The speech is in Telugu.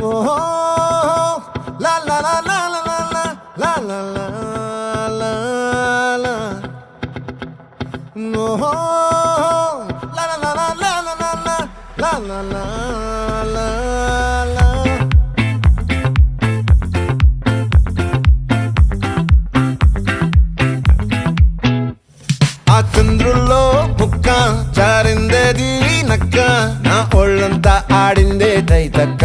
ఓహో లా లా లా లా లా లా లా లా లా లా ఓహో లా లా లా లా లా లా లా లా లా లా లా ఆ చంద్రుల్లో బుక్క జారిందేది నక్క నా ఒళ్ళంతా ఆడిందే తైతక్క